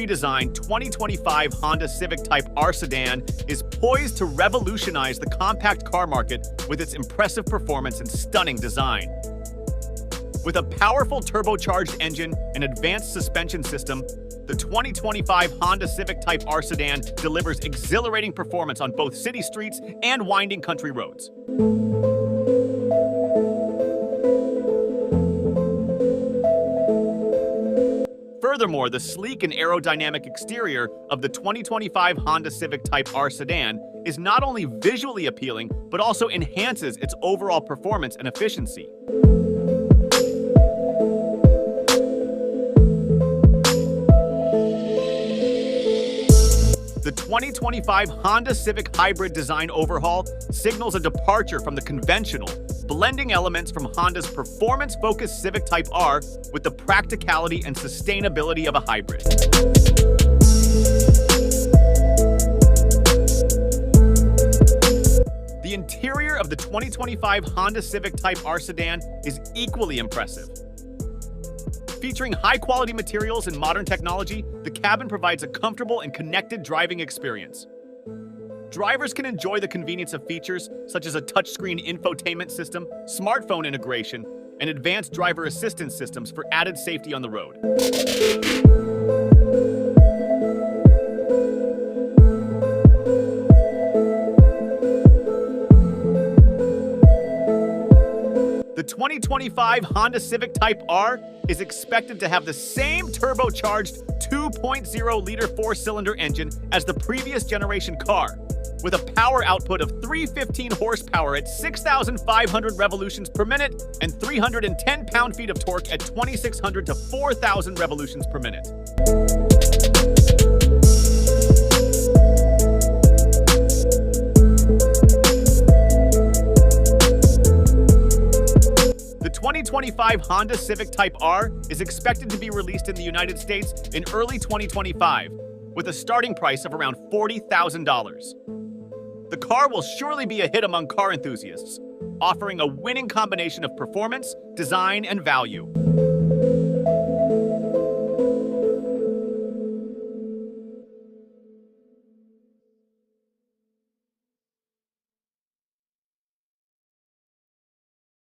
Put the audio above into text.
redesigned 2025 Honda Civic Type R sedan is poised to revolutionize the compact car market with its impressive performance and stunning design. With a powerful turbocharged engine and advanced suspension system, the 2025 Honda Civic Type R sedan delivers exhilarating performance on both city streets and winding country roads. Furthermore, the sleek and aerodynamic exterior of the 2025 Honda Civic Type R sedan is not only visually appealing, but also enhances its overall performance and efficiency. The 2025 Honda Civic Hybrid design overhaul signals a departure from the conventional, blending elements from Honda's performance-focused Civic Type R with the practicality and sustainability of a hybrid. The interior of the 2025 Honda Civic Type R sedan is equally impressive. Featuring high-quality materials and modern technology, the cabin provides a comfortable and connected driving experience. Drivers can enjoy the convenience of features such as a touchscreen infotainment system, smartphone integration, and advanced driver assistance systems for added safety on the road. The 2025 Honda Civic Type R is expected to have the same turbocharged 2.0-liter four-cylinder engine as the previous generation car, with a power output of 315 horsepower at 6,500 revolutions per minute and 310 pound-feet of torque at 2,600 to 4,000 revolutions per minute. The 2025 Honda Civic Type R is expected to be released in the United States in early 2025, with a starting price of around $40,000. The car will surely be a hit among car enthusiasts, offering a winning combination of performance, design, and value.